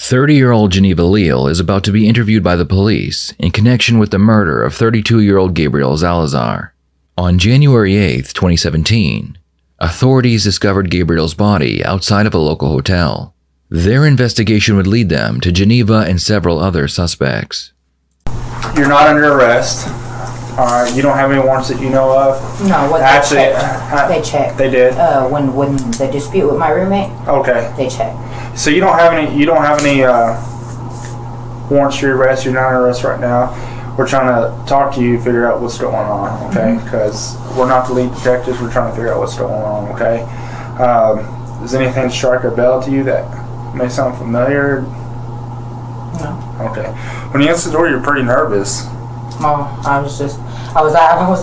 30-year-old Geneva Leal is about to be interviewed by the police in connection with the murder of 32-year-old Gabriel Zalazar. On January 8, 2017, authorities discovered Gabriel's body outside of a local hotel. Their investigation would lead them to Geneva and several other suspects. You're not under arrest. You don't have any warrants that you know of? No, what actually, they checked. They did? When the dispute with my roommate. Okay. They checked. So you don't have any warrants for your arrest. You're not under arrest right now. We're trying to talk to you, figure out what's going on, okay? Because we're not the lead detectives. We're trying to figure out what's going on, okay? Does anything strike a bell to you that may sound familiar? No. Okay. When you answered the door, you're pretty nervous. Oh, I was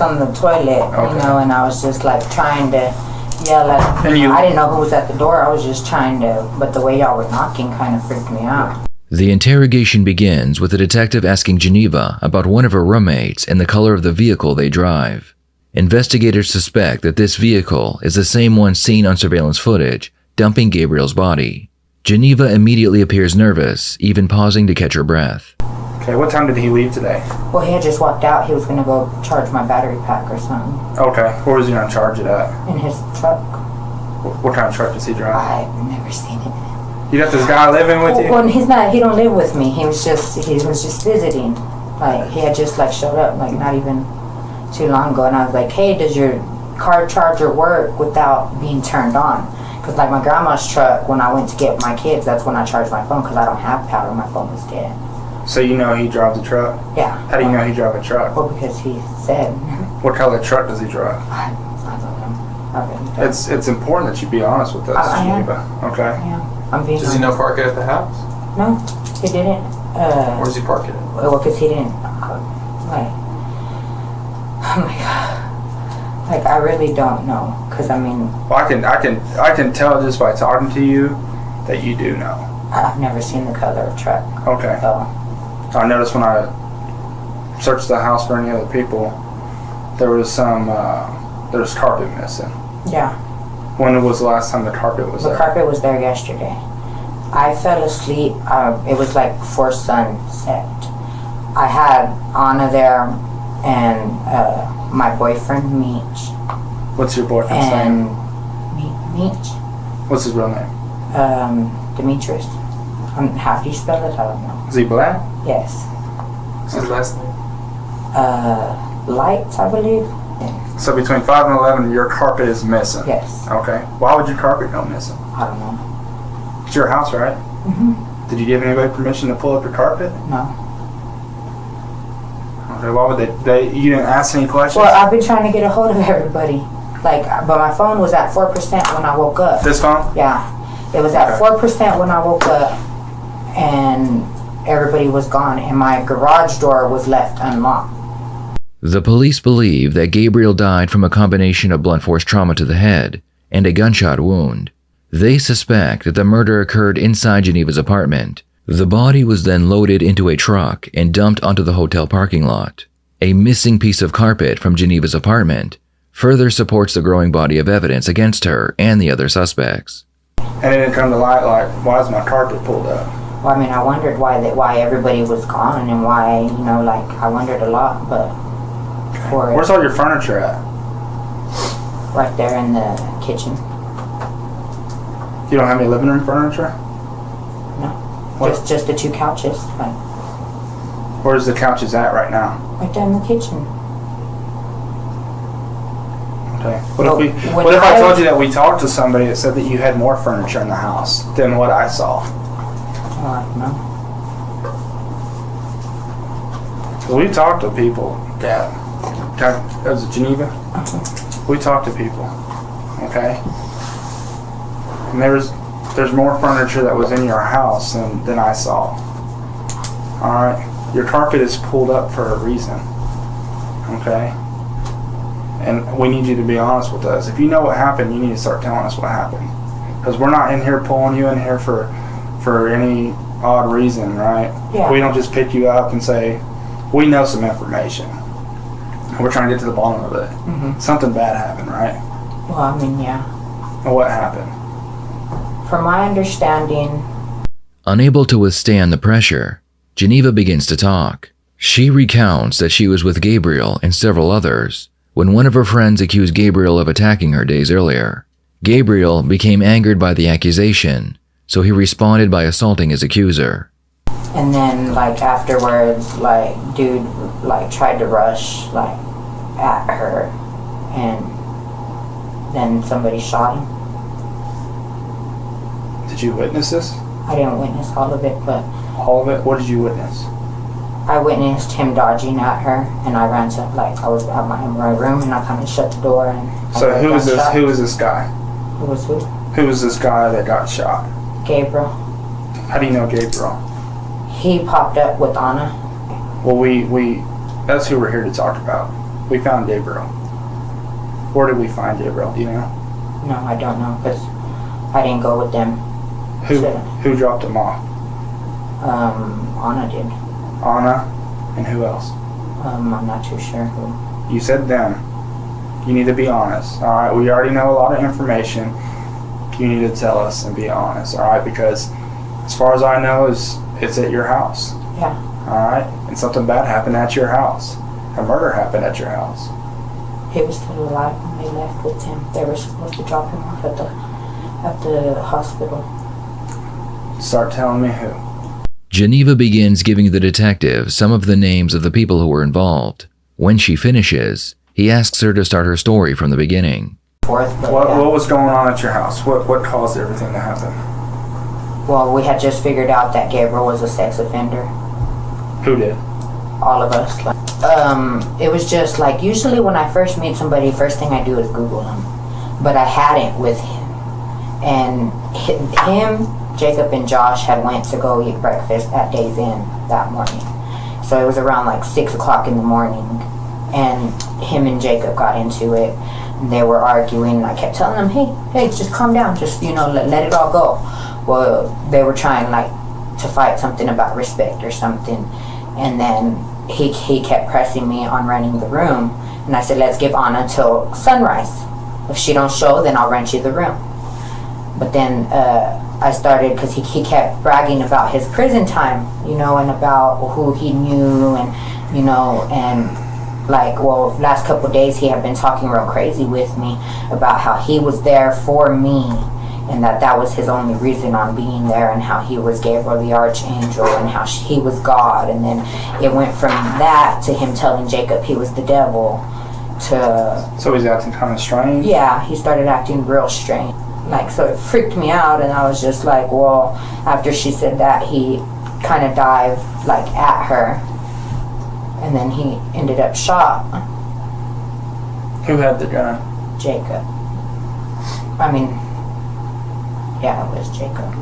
on the toilet, okay. And I was just like trying to yell at. I didn't know who was at the door. I was just trying to, but the way y'all were knocking kind of freaked me out. The interrogation begins with the detective asking Geneva about one of her roommates and the color of the vehicle they drive. Investigators suspect that this vehicle is the same one seen on surveillance footage, dumping Gabriel's body. Geneva immediately appears nervous, even pausing to catch her breath. Okay, what time did he leave today? Well, he had just walked out. He was going to go charge my battery pack or something. Okay, where was he going to charge it at? In his truck. What kind of truck does he drive? I've never seen it. You got this guy living with you? Well, he don't live with me. He was just visiting. Like, he had just showed up, not even too long ago. And I was like, hey, does your car charger work without being turned on? Because my grandma's truck, when I went to get my kids, that's when I charged my phone because I don't have power. My phone was dead. So you know he drives a truck? Yeah. How do you know he drives a truck? Well, because he said. What color truck does he drive? I don't know. It's important that you be honest with us, Geneva. Okay. Yeah. I'm being Does he not park it at the house? No, he didn't. Where does he park it? Well, because he didn't. Oh my God. I really don't know. Because Well, I can tell just by talking to you that you do know. I've never seen the color of truck. Okay. So. I noticed when I searched the house for any other people, there was carpet missing. Yeah. When was the last time the carpet was there? The carpet was there yesterday. I fell asleep. It was before sunset. I had Anna there and my boyfriend, Meech. What's your boyfriend's name? Meech. What's his real name? Demetrius. How do you spell it? I don't know. Is he black? Yes. What's his last name? Lights, I believe. Yeah. So between 5 and 11, your carpet is missing? Yes. Okay. Why would your carpet go missing? I don't know. It's your house, right? Mm-hmm. Did you give anybody permission to pull up your carpet? No. Okay, why would you didn't ask any questions? Well, I've been trying to get a hold of everybody. But my phone was at 4% when I woke up. This phone? Yeah. It was at 4% when I woke up, and everybody was gone, and my garage door was left unlocked. The police believe that Gabriel died from a combination of blunt force trauma to the head and a gunshot wound. They suspect that the murder occurred inside Geneva's apartment. The body was then loaded into a truck and dumped onto the hotel parking lot. A missing piece of carpet from Geneva's apartment further supports the growing body of evidence against her and the other suspects. And it didn't come to light, why is my carpet pulled up? Well, I wondered why everybody was gone and why, I wondered a lot, but Where's all your furniture at? Right there in the kitchen. You don't have any living room furniture? No. Just the two couches. Where's the couches at right now? Right there in the kitchen. Okay. What if I told you that we talked to somebody that said that you had more furniture in the house than what I saw? I don't know. Well, we talked to people, Dad. Was it Geneva? We talked to people, okay? And there's more furniture that was in your house than I saw. Alright? Your carpet is pulled up for a reason, okay? And we need you to be honest with us. If you know what happened, you need to start telling us what happened. Because we're not in here pulling you in here for any odd reason, right? Yeah. We don't just pick you up and say, we know some information. We're trying to get to the bottom of it. Mm-hmm. Something bad happened, right? Well, yeah. And what happened? From my understanding... Unable to withstand the pressure, Geneva begins to talk. She recounts that she was with Gabriel and several others when one of her friends accused Gabriel of attacking her days earlier. Gabriel became angered by the accusation, so he responded by assaulting his accuser. And then, like, afterwards, like, dude, like, tried to rush, like, at her, and then somebody shot him. Did you witness this? I didn't witness all of it, but... All of it? What did you witness? I witnessed him dodging at her, and I ran to, like, I was at my room, and I kind of shut the door, and... So who was this? Who was this guy? Who was who? Who was this guy that got shot? Gabriel. How do you know Gabriel? He popped up with Anna. Well, we that's who we're here to talk about. We found Gabriel. Where did we find Gabriel? Do you know? No, I don't know, because I didn't go with them. Who dropped him off? Anna did. Anna? And who else? I'm not too sure who. You said them. You need to be honest. Alright, we already know a lot of information. You need to tell us and be honest, alright? Because as far as I know, it's at your house. Yeah. Alright? And something bad happened at your house. A murder happened at your house. He was still alive when they left with him. They were supposed to drop him off at the hospital. Start telling me who. Geneva begins giving the detective some of the names of the people who were involved. When she finishes, he asks her to start her story from the beginning. What was going on at your house? What caused everything to happen? Well, we had just figured out that Gabriel was a sex offender. Who did? All of us. It was just like, usually when I first meet somebody, first thing I do is Google them. But I hadn't with him. And him, Jacob, and Josh had went to go eat breakfast at Days Inn that morning. So it was around like 6 o'clock in the morning. And him and Jacob got into it. And they were arguing, and I kept telling them, hey, just calm down. Just, let it all go. Well, they were trying, like, to fight something about respect or something. And then he kept pressing me on renting the room. And I said, let's give Anna till sunrise. If she don't show, then I'll rent you the room. But then I started, because he kept bragging about his prison time, and about who he knew, and, last couple of days he had been talking real crazy with me about how he was there for me, and that was his only reason on being there, and how he was Gabriel the Archangel, and how he was God. And then it went from that to him telling Jacob he was the devil to... So he's acting kind of strange? Yeah, he started acting real strange. So it freaked me out, and I was just like, well, after she said that, he kind of dived, at her, and then he ended up shot. Who had the gun? Jacob. Yeah, it was Jacob.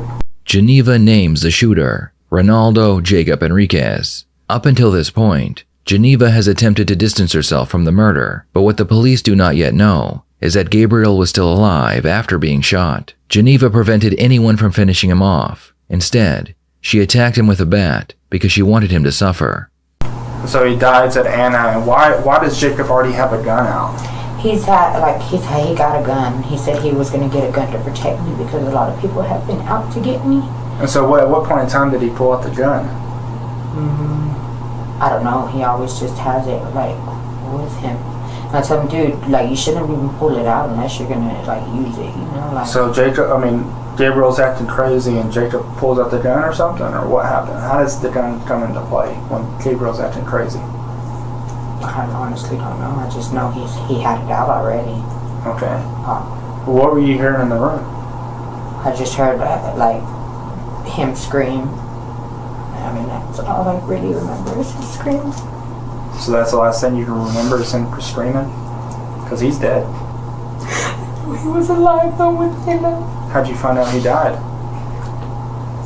Geneva names the shooter, Ronaldo Jacob Enriquez. Up until this point, Geneva has attempted to distance herself from the murder, but what the police do not yet know is that Gabriel was still alive after being shot. Geneva prevented anyone from finishing him off. Instead, she attacked him with a bat because she wanted him to suffer. So he died, said Anna, and why does Jacob already have a gun out? He got a gun. He said he was going to get a gun to protect me because a lot of people have been out to get me. And so at what point in time did he pull out the gun? I don't know. He always just has it, with him. And I tell him, dude, you shouldn't even pull it out unless you're going to, use it, So Gabriel's acting crazy and Jacob pulls out the gun or something? Or what happened? How does the gun come into play when Gabriel's acting crazy? I honestly don't know. I just know he had it out already. Okay. What were you hearing in the room? I just heard, him scream. That's all I really remember is his screams. So that's the last thing you can remember is him screaming? Because he's dead. He was alive though when they left. How'd you find out he died?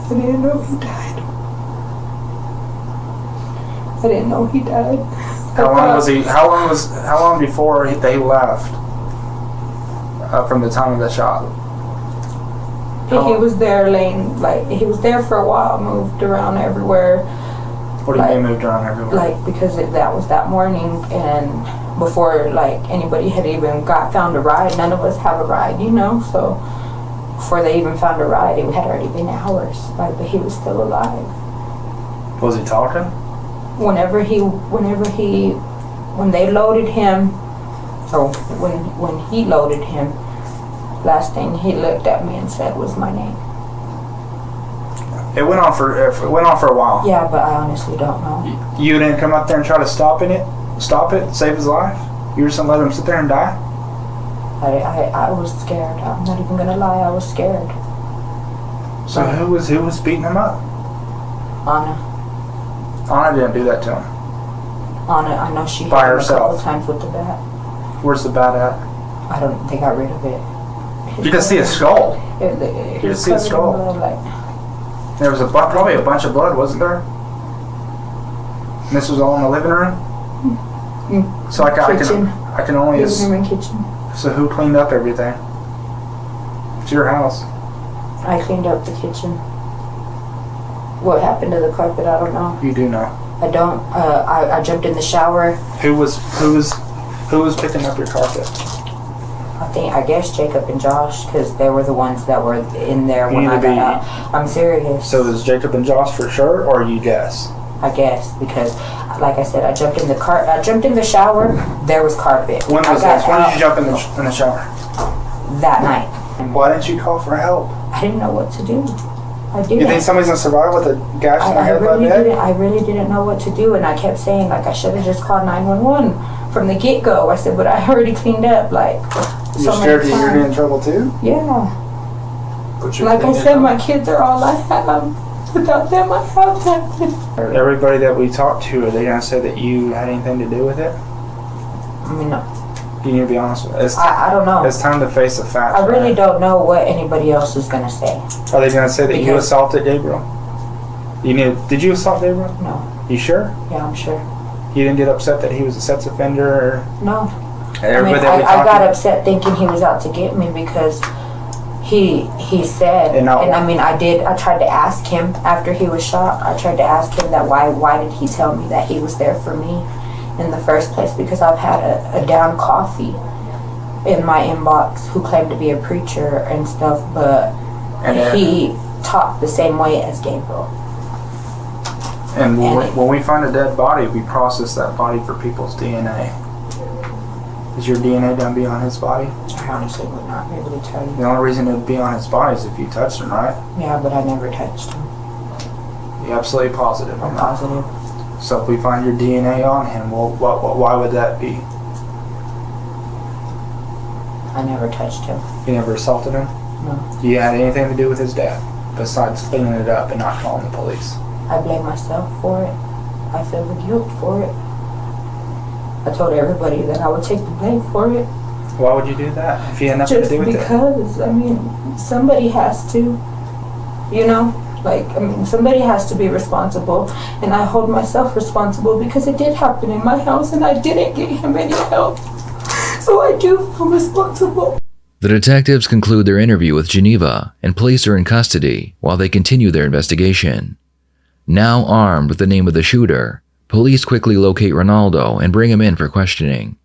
I didn't know he died. I didn't know he died. How long before they left? From the time of the shot? He was there he was there for a while, moved around everywhere. What do you mean moved around everywhere? Because that was that morning, and before anybody had even found a ride, none of us have a ride, so before they even found a ride, it had already been hours. Like, but he was still alive. Was he talking? When they loaded him, or when he loaded him, last thing he looked at me and said was my name. It went on for a while. Yeah, but I honestly don't know. You didn't come up there and try to stop it, save his life? You were just gonna let him sit there and die? I was scared. I'm not even gonna lie, I was scared. So who was beating him up? Anna, Didn't do that to him. I know she hit By him herself. a couple times with the bat. Where's the bat at? They got rid of it. You can see a skull. You can see a skull. There was probably a bunch of blood, wasn't there? And this was all in the living room? So I can only living room and kitchen. So who cleaned up everything? It's your house. I cleaned up the kitchen. What happened to the carpet, I don't know. You do know. I don't. I jumped in the shower. Who was picking up your carpet? I guess Jacob and Josh, because they were the ones that were in there when I got out. I'm serious. So it was Jacob and Josh for sure, or you guess? I guess, because like I said, I jumped in the shower. There was carpet. When was this? When did you jump in the shower? That night. Why didn't you call for help? I didn't know what to do. I didn't. You think somebody's gonna survive with a gash in their head like that? I really didn't know what to do, and I kept saying, like, I should have just called 911 from the get-go. I said, but I already cleaned up, like, You're scared that you're in trouble too? Yeah. Like I said, my kids are all I have. Without them, I have nothing. Everybody that we talked to, are they gonna say that you had anything to do with it? I mean, no. You need to be honest with us. I don't know. It's time to face the facts. I really don't know what anybody else is gonna say. Are they gonna say that you assaulted Gabriel? Did you assault Gabriel? No. You sure? Yeah, I'm sure. You didn't get upset that he was a sex offender? Or no. I got upset thinking he was out to get me because he said, and I mean, I tried to ask him after he was shot. I tried to ask him that why did he tell me that he was there for me in the first place, because I've had a down coffee in my inbox who claimed to be a preacher and stuff, but he talked the same way as Gabriel. And when we find a dead body, we process that body for people's DNA. Is your DNA going to be on his body? I honestly would not be able to tell you. The only reason it would be on his body is if you touched him, right? Yeah, but I never touched him. You're absolutely positive. I'm positive. So if we find your DNA on him, well, why would that be? I never touched him. You never assaulted him? No. You had anything to do with his death besides cleaning it up and not calling the police? I blame myself for it. I feel the guilt for it. I told everybody that I would take the blame for it. Why would you do that if you had nothing to do with it? Just because, I mean, somebody has to, somebody has to be responsible, and I hold myself responsible because it did happen in my house and I didn't get him any help. So I do feel responsible. The detectives conclude their interview with Geneva and place her in custody while they continue their investigation. Now armed with the name of the shooter, police quickly locate Ronaldo and bring him in for questioning.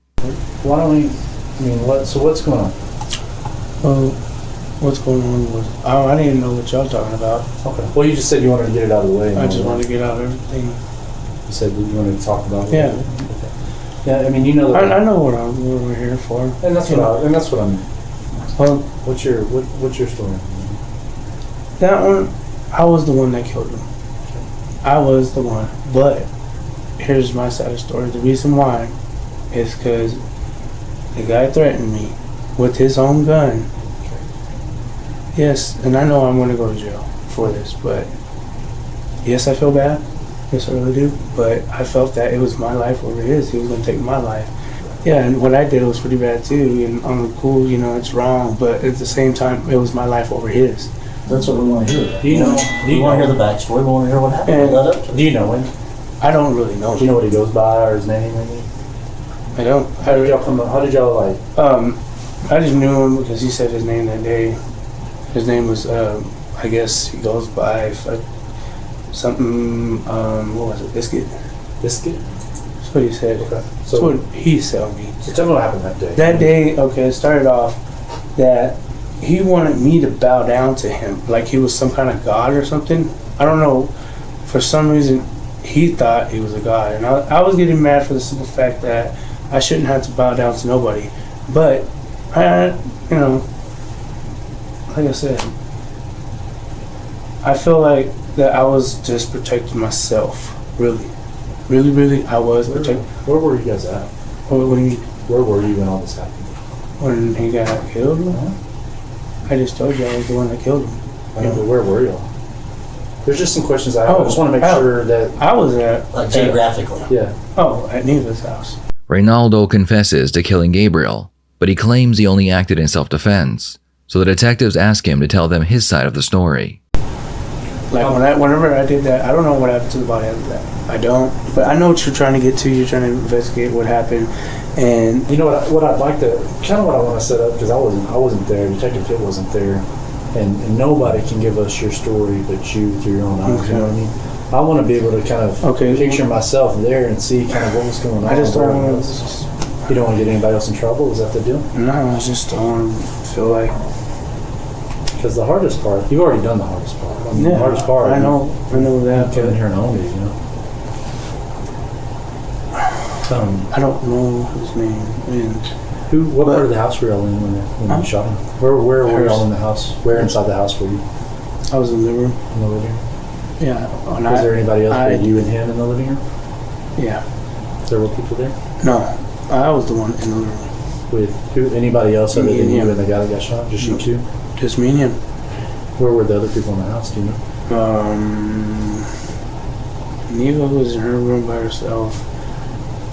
Why don't we, so what's going on? Well, what's going on was, I didn't know what y'all talking about. Okay. Well, you just said you wanted to get it out of the way. I just wanted to get out everything. You said you wanted to talk about it? Yeah. Okay. Yeah, I mean, you know that. I know what we're here for. And that's what I'm. Well, what's your story? That one, I was the one that killed him. I was the one. But here's my side of the story. The reason why is because the guy threatened me with his own gun. Yes, and I know I'm going to go to jail for this, but yes, I feel bad. Yes, I really do. But I felt that it was my life over his. He was going to take my life. Yeah, and what I did was pretty bad too. And I'm cool, it's wrong. But at the same time, it was my life over his. That's what we want to hear. Do you want to hear the backstory? We want to hear what happened. Do you know him? I don't really know. Do you know what he goes by or his name? Maybe? I don't. How did y'all like? I just knew him because he said his name that day. His name was, I guess he goes by something. What was it? Biscuit. Biscuit. That's what he said. Okay. That's what he told me. So tell me what happened that day. That day, okay, it started off that he wanted me to bow down to him, like he was some kind of god or something. I don't know. For some reason, he thought he was a god, and I was getting mad for the simple fact that I shouldn't have to bow down to nobody. But you know, like I said, I feel like that I was just protecting myself. Really, I was protecting. Where were you guys at? What do you mean? Where were you when all this happened? When he got killed? I just told you I was the one that killed him. I know, but where were y'all? There's just some questions I have. I just want to make sure that... I was at... Like geographically. Yeah. Oh, at Neva's house. Reynaldo confesses to killing Gabriel, but he claims he only acted in self-defense, so the detectives ask him to tell them his side of the story. Like, whenever I did that, I don't know what happened to the body after that. I don't. But I know what you're trying to get to. You're trying to investigate what happened. And... You know what I'd like to... Kind of what I want to set up, because I wasn't there. Detective Pitt wasn't there. And nobody can give us your story but you through your own eyes. Okay. You know what I mean? I want to be able to kind of picture myself there and see kind of what was going on. I just don't want to... You don't want to get anybody else in trouble? Is that the deal? No, I just don't feel like... Because the hardest part... You've already done the hardest part. I mean, the hardest part... I know that. You came in here and owned it, you know? I don't know his name. What part of the house were y'all in when you shot him? Where were y'all in the house? Where inside the house were you? I was in the living room. In the living room? Yeah. Was there anybody else but you and him in the living room? Yeah. There were people there? No. I was the one in the living room. With who? Anybody else other than you and the guy that got shot? Just you two? Just me and him. Where were the other people in the house, do you know? Neva was in her room by herself,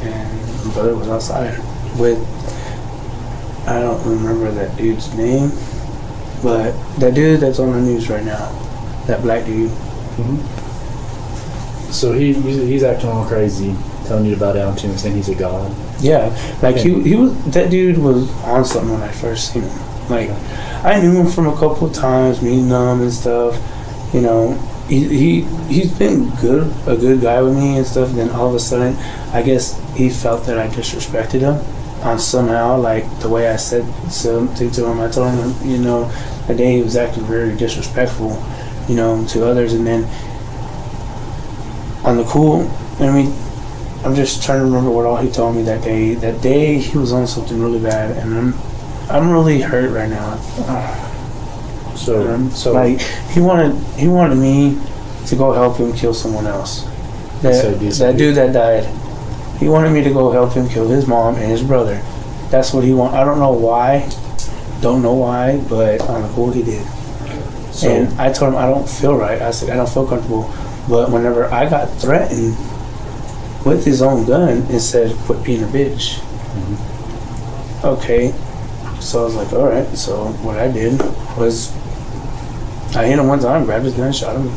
and my brother was outside with... I don't remember that dude's name, but that dude that's on the news right now, that black dude. Mm-hmm. So he's acting all crazy, telling you to bow down to him, saying he's a god. Yeah, like he was. That dude was on something when I first seen him. Like I knew him from a couple of times, meeting him and stuff. You know, he's been a good guy with me and stuff. And then all of a sudden, I guess he felt that I disrespected him. Somehow, like the way I said something to him, I told him, you know, that day he was acting very disrespectful, you know, to others. And then on the cool, I mean, I'm just trying to remember what all he told me that day. That day he was on something really bad, and I'm really hurt right now. So like he wanted me to go help him kill someone else. That dude that died. He wanted me to go help him kill his mom and his brother. That's what he wanted. I don't know why. Don't know why, but on the cool he did. So, and I told him I don't feel right. I said I don't feel comfortable. But whenever I got threatened with his own gun, it said quit being a bitch. Mm-hmm. Okay. So I was like, alright. So what I did was I hit him one time, grabbed his gun, shot him.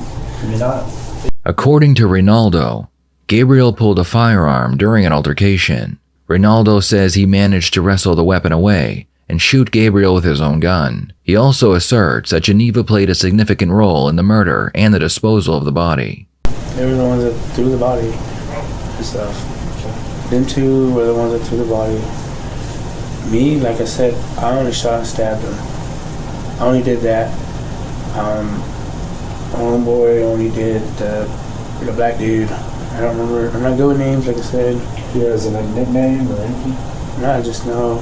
According to Reynaldo, Gabriel pulled a firearm during an altercation. Reynaldo says he managed to wrestle the weapon away and shoot Gabriel with his own gun. He also asserts that Geneva played a significant role in the murder and the disposal of the body. They were the ones that threw the body and stuff. Them two were the ones that threw the body. Me, like I said, I only shot and stabbed him. I only did that. Homeboy only did the black dude. I don't remember. I'm not good with names, like I said. Yeah, is it a nickname or anything? No, I just know.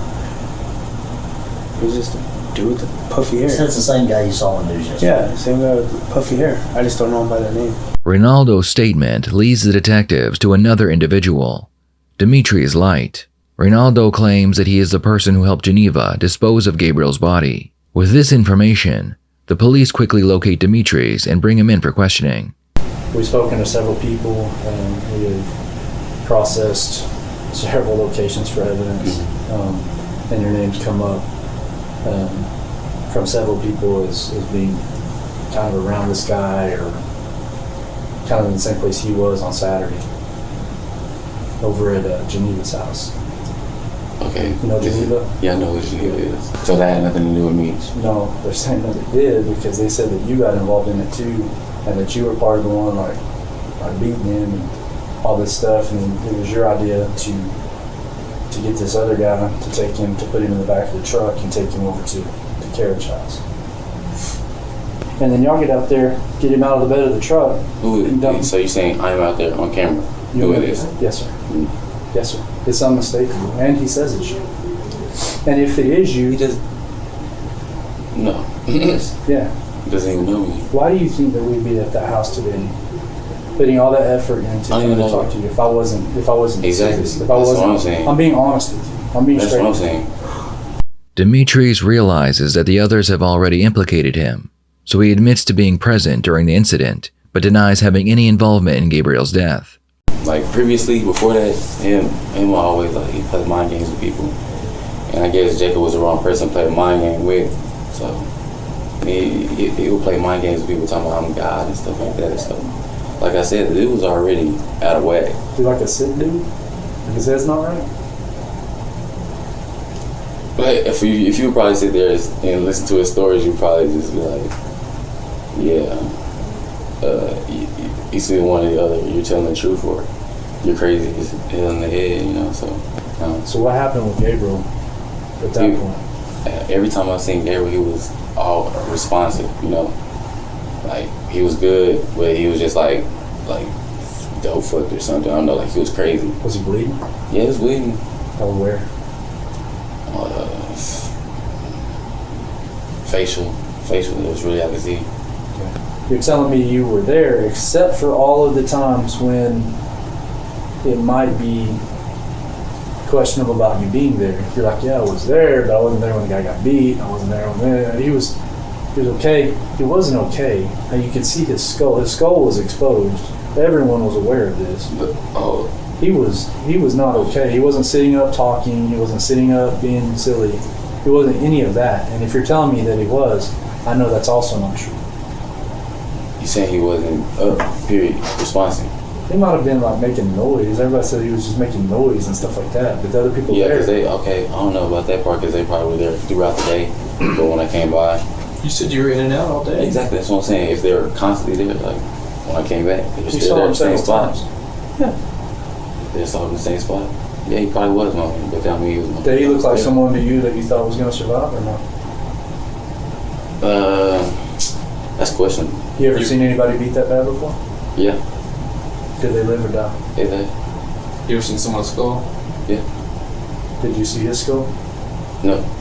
He was just a dude with the puffy hair. So it's the same guy you saw on the news yesterday? Yeah, same guy with the puffy hair. I just don't know him by that name. Reynaldo's statement leads the detectives to another individual, Demetrius Light. Reynaldo claims that he is the person who helped Geneva dispose of Gabriel's body. With this information, the police quickly locate Demetrius and bring him in for questioning. We've spoken to several people, and we have processed several locations for evidence, and your names come up from several people as being kind of around this guy or kind of in the same place he was on Saturday over at Geneva's house. Okay. You know Geneva? Yeah, I know who Geneva is. So that had nothing to do with me? No, they're saying that it did because they said that you got involved in it too, and that you were part of the one like beating him and all this stuff, and it was your idea to get this other guy to take him, to put him in the back of the truck and take him over to the carriage house. And then y'all get out there, get him out of the bed of the truck. So you're saying I'm out there on camera? Who it is? Yes, sir. Yes, sir. It's unmistakable, and he says it's you. And if it is you, He does. No. yeah. He doesn't even know me. Why do you think that we'd be at that house today, putting all that effort into trying to talk to you? If I wasn't Exactly. serious, if I That's wasn't, what I'm saying. I'm being honest with you. I'm being That's straight. what I'm saying. Demetrius realizes that the others have already implicated him, so he admits to being present during the incident, but denies having any involvement in Gabriel's death. Like previously, before that, him always like he played mind games with people, and I guess Jacob was the wrong person to play a mind game with. So he would play mind games with people talking about I'm God and stuff like that. So, like I said, the dude was already out of whack. You like a sick dude? Like his head's not right. But if you would probably sit there and listen to his stories, you'd probably just be like, yeah, you see one or the other, you're telling the truth, or you're crazy as hell in the head, you know. So what happened with Gabriel at that point? Every time I seen Gabriel, he was all responsive, you know. Like he was good, but he was just like dope fucked or something. I don't know, like he was crazy. Was he bleeding? Yeah, he was bleeding. Or where? Facial. It was really I could see. You're telling me you were there, except for all of the times when it might be questionable about you being there. You're like, yeah, I was there, but I wasn't there when the guy got beat. I wasn't there when he was okay. He wasn't okay. And you could see his skull. His skull was exposed. Everyone was aware of this. But, He was not okay. He wasn't sitting up talking. He wasn't sitting up being silly. He wasn't any of that. And if you're telling me that he was, I know that's also not true. you saying he wasn't period responsive? He might have been like making noise. Everybody said he was just making noise and stuff like that. But the other people Yeah, there. because I don't know about that part because they probably were there throughout the day. But when I came by, You said you were in and out all day. exactly, that's what I'm saying. If they were constantly there, like when I came back, they were You still saw there him at the same several spot. times. Yeah. They saw him in the same spot. Yeah, he probably was moaning, but that mean he was moaning. Did he look like someone to you that you thought was going to survive or not? That's questionable. You ever seen anybody beat that bad before? Yeah, Did they live or die? yeah, that. You ever seen someone's skull? Yeah, Did you see his skull? no.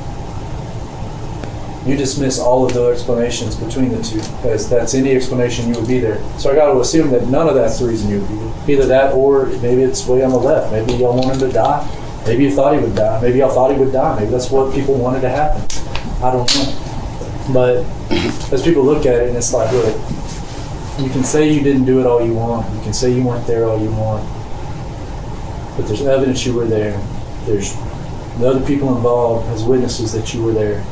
You dismiss all of the explanations between the two as that's any explanation you would be there. So I got to assume that none of that's the reason you would be there. Either that or maybe it's way on the left. Maybe y'all want him to die. Maybe you thought he would die. Maybe y'all thought he would die. Maybe that's what people wanted to happen. I don't know. But as people look at it, and it's like, look, you can say you didn't do it all you want. You can say you weren't there all you want. But there's evidence you were there. There's the other people involved as witnesses that you were there.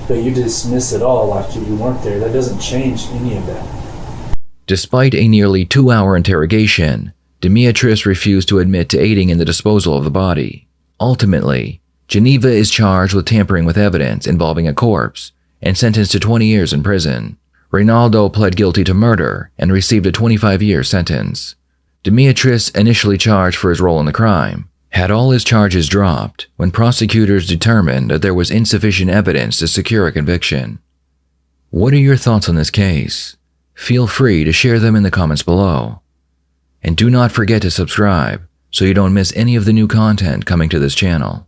But you dismiss it all like you weren't there. That doesn't change any of that. Despite a nearly 2-hour interrogation, Demetrius refused to admit to aiding in the disposal of the body. Ultimately, Geneva is charged with tampering with evidence involving a corpse and sentenced to 20 years in prison. Reynaldo pled guilty to murder and received a 25-year sentence. Demetrius, initially charged for his role in the crime, had all his charges dropped when prosecutors determined that there was insufficient evidence to secure a conviction. What are your thoughts on this case? Feel free to share them in the comments below. And do not forget to subscribe so you don't miss any of the new content coming to this channel.